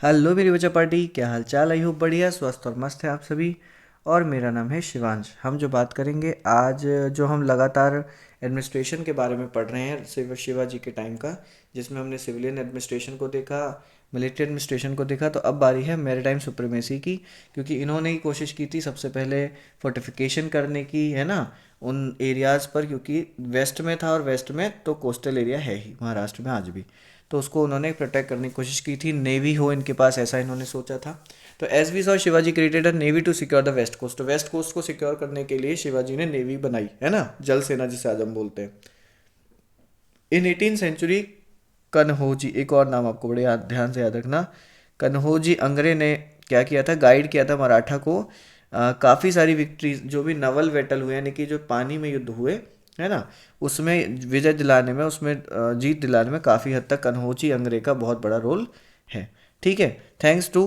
Hello मेरी बच्चा party, क्या हाल चाल। आई होप बढ़िया स्वस्थ और मस्त है आप सभी। और मेरा नाम है शिवांश। हम जो बात करेंगे आज, जो हम लगातार एडमिनिस्ट्रेशन के बारे में पढ़ रहे हैं शिवाजी के टाइम का, जिसमें हमने सिविलियन एडमिनिस्ट्रेशन को देखा, मिलिट्री एडमिनिस्ट्रेशन को देखा। तो अब बारी है मैरीटाइम सुप्रीमेसी की, क्योंकि इन्होंने ही कोशिश की थी सबसे पहले फोर्टिफिकेशन करने की, है ना, उन एरियाज़ पर, क्योंकि वेस्ट में था और वेस्ट में तो कोस्टल एरिया है ही महाराष्ट्र में आज भी। तो उसको उन्होंने प्रोटेक्ट करने की कोशिश की थी, नेवी हो इनके पास, ऐसा इन्होंने सोचा था। तो as we saw Shivaji created a navy to secure the west coast. तो वेस्ट कोस्ट को सिक्योर करने के लिए शिवाजी ने नेवी बनाई, है ना, जल सेना जिसे आज हम बोलते हैं। इन 18th सेंचुरी कन्होजी, एक और नाम आपको बड़े ध्यान से याद रखना, कन्होजी अंग्रे ने क्या किया था, गाइड किया था मराठा को। काफ़ी सारी विक्ट्रीज, जो भी नवल बैटल हुए, यानी कि जो पानी में युद्ध हुए, है ना, उसमें विजय दिलाने में, उसमें जीत दिलाने में काफ़ी हद तक कन्होजी अंग्रे का बहुत बड़ा रोल है। ठीक है। Thanks to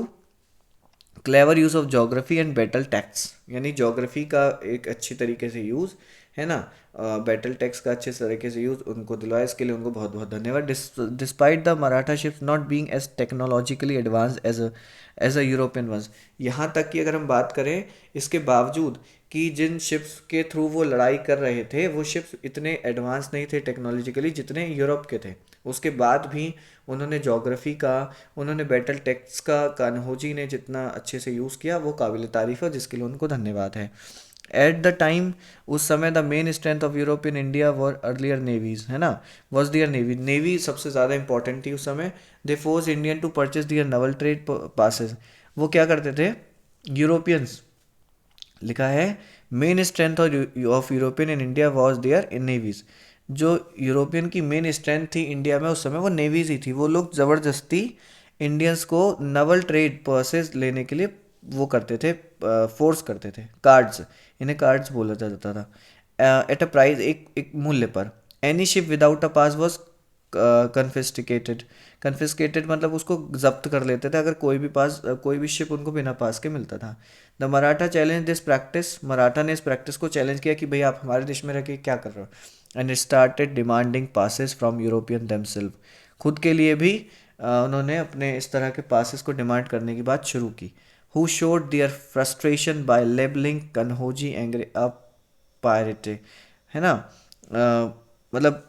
clever use of geography and battle tax, यानी जोग्राफी का एक अच्छी तरीके से यूज़, है ना, बैटल टैक्स का अच्छे तरीके से यूज़ उनको दिलवाया। इसके लिए उनको बहुत बहुत धन्यवाद। Despite the Maratha ships not being as technologically advance as a European ones. यहाँ तक कि अगर हम बात करें, इसके बावजूद कि जिन शिप्स के थ्रू वो लड़ाई कर रहे थे, वो शिप्स इतने एडवांस नहीं थे टेक्नोलॉजिकली जितने यूरोप के थे, उसके बाद भी उन्होंने जोग्राफ़ी का, उन्होंने बैटल टेक्स्ट का कान्होजी ने जितना अच्छे से यूज़ किया, वो काबिल तारीफ़ है, जिसके लिए उनको धन्यवाद है। एट द टाइम, उस समय the main strength of Europe in India were earlier navies, है ना, वॉज दियर नेवी। नेवी सबसे ज़्यादा इंपॉर्टेंट थी उस समय। They force Indian to purchase their naval trade passes. वो क्या करते थे, यूरोपियंस, लिखा है, main strength of European in India was there in navies. जो यूरोपियन की मेन स्ट्रेंथ थी इंडिया में उस समय, वो नेवीज ही थी। वो लोग ज़बरदस्ती इंडियंस को नवल ट्रेड पर्सेस लेने के लिए वो करते थे, फोर्स करते थे। कार्ड्स, इन्हें कार्ड्स बोला जाता था। एट अ प्राइस, एक मूल्य पर। Any ship without a pass was confiscated. Confiscated मतलब उसको जब्त कर लेते थे, अगर कोई भी पास, कोई भी शिप उनको बिना पास के मिलता था। The Maratha challenge this practice. Maratha ने इस प्रैक्टिस को चैलेंज किया कि भाई आप हमारे देश में रह के क्या कर रहे हो। And started demanding passes from European themselves. खुद के लिए भी उन्होंने अपने इस तरह के पासेस को डिमांड करने की बात शुरू की। Who showed their frustration by labelling Kanhoji Angre a pirate, है ना, मतलब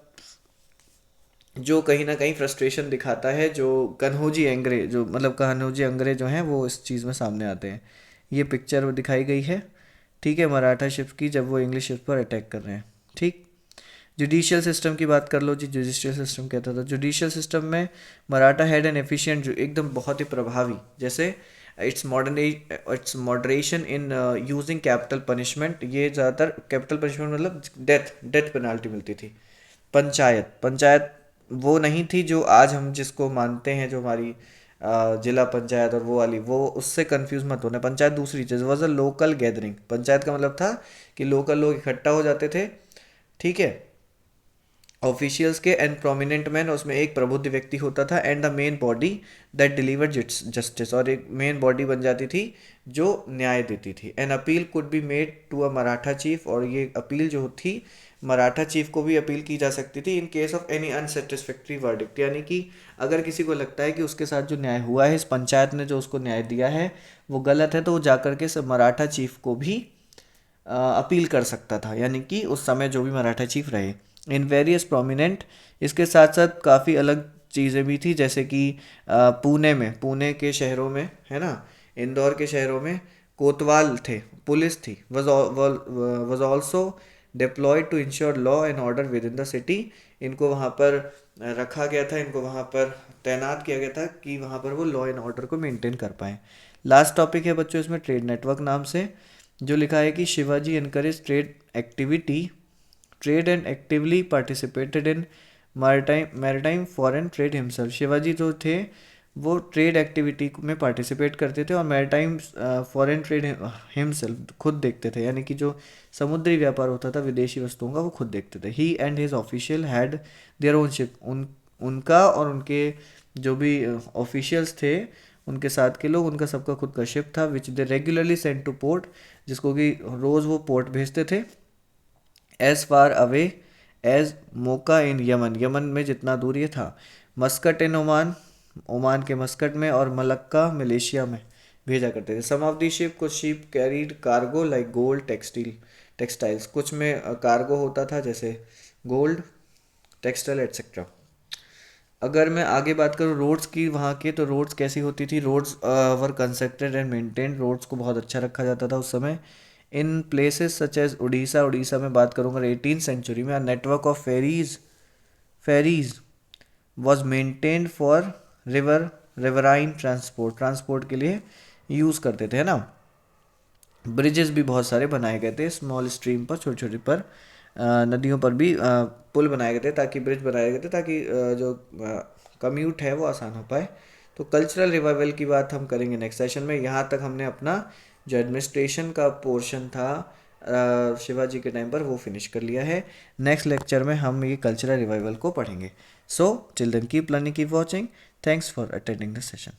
जो कहीं ना कहीं फ्रस्ट्रेशन दिखाता है, जो कन्होजी एंग्रे, जो मतलब कन्होजी अंग्रे जो हैं वो इस चीज़ में सामने आते हैं। ये पिक्चर दिखाई गई है, ठीक है, मराठा शिप की, जब वो इंग्लिश शिप पर अटैक कर रहे हैं। ठीक। जुडिशियल सिस्टम की बात कर लो जी। जुडिशियल सिस्टम कहता था, जुडिशियल सिस्टम में मराठा हैड एन एफिशिएंट, एकदम बहुत ही प्रभावी, जैसे it's moderation in using capital punishment. ये ज़्यादातर कैपिटल पनिशमेंट मतलब डेथ डेथ पेनाल्टी मिलती थी। पंचायत, पंचायत वो नहीं थी जो आज हम जिसको मानते हैं, जो हमारी जिला पंचायत और वो वाली, वो उससे कंफ्यूज मत होना। पंचायत दूसरी चीज़, was a local gathering. Panchayat का मतलब था कि लोकल लोग इकट्ठा हो जाते थे, ठीक है, ऑफिशियल्स के एंड प्रोमिनेंट मैन, उसमें एक प्रबुद्ध व्यक्ति होता था, and the main body that deliver justice, और एक मेन बॉडी बन जाती थी जो न्याय देती थी। An appeal could be made to a Maratha chief, और ये अपील जो थी मराठा चीफ को भी अपील की जा सकती थी in case of any unsatisfactory verdict. यानी कि अगर किसी को लगता है कि उसके साथ जो न्याय हुआ है, इस पंचायत ने जो उसको न्याय दिया है वो गलत है, तो वो जाकर के सब मराठा चीफ को भी अपील कर सकता था, यानी कि उस समय जो भी मराठा चीफ रहे। इन वेरियस प्रोमिनेंट, इसके साथ साथ काफ़ी अलग चीज़ें भी थी, जैसे कि पुणे में, पुणे के शहरों में, है ना, इंदौर के शहरों में कोतवाल थे, पुलिस थी, was also deployed to ensure law and order within the city. इनको वहाँ पर रखा गया था, इनको वहाँ पर तैनात किया गया था कि वहाँ पर वो लॉ एंड ऑर्डर को मेंटेन कर पाएँ। लास्ट टॉपिक है बच्चों इसमें, ट्रेड नेटवर्क नाम से, जो लिखा है कि Shivaji encourage trade and actively participated in maritime foreign trade himself. Shivaji जो थे वो ट्रेड एक्टिविटी में पार्टिसिपेट करते थे और मैरिटाइम फॉरेन ट्रेड हिमसेल्फ खुद देखते थे, यानी कि जो समुद्री व्यापार होता था विदेशी वस्तुओं का, वो खुद देखते थे। He and his official had their own ship, उनका और उनके जो भी ऑफिशियल्स थे, उनके साथ के लोग, उनका सबका खुद का शिप था, which they regularly sent to port, जिसको कि रोज़ वो पोर्ट भेजते थे। As far away as Mocha in Yemen, Yemen में जितना दूर ये था। मस्कट इन ओमान, ओमान के मस्कट में और मलक्का मलेशिया में भेजा करते थे। सम ऑफ दी शिप, कुछ ship carried cargo like gold textiles, कुछ में कार्गो होता था जैसे गोल्ड, टेक्सटाइल एटसेट्रा। अगर मैं आगे बात करूँ रोड्स की वहाँ के, तो रोड्स कैसी होती थी, roads were constructed and maintain, roads को बहुत अच्छा रखा जाता था उस समय। In places such as Orissa, Orissa में बात करूँगा 18th सेंचुरी में, network of ferries was maintained for riverine transport के लिए यूज़ करते थे, है ना। ब्रिजेस भी बहुत सारे बनाए गए थे स्मॉल स्ट्रीम पर, छोटे छोटे पर, नदियों पर भी पुल बनाए गए थे, ताकि ब्रिज बनाए गए थे ताकि जो कम्यूट है वो आसान हो पाए। तो कल्चरल रिवाइवल की बात हम करेंगे नेक्स्ट सेशन में। यहाँ तक हमने अपना जो एडमिनिस्ट्रेशन का पोर्शन था शिवाजी के टाइम पर वो फिनिश कर लिया है। नेक्स्ट लेक्चर में हम ये कल्चरल रिवाइवल को पढ़ेंगे। So till then keep learning, keep watching. Thanks for attending the session.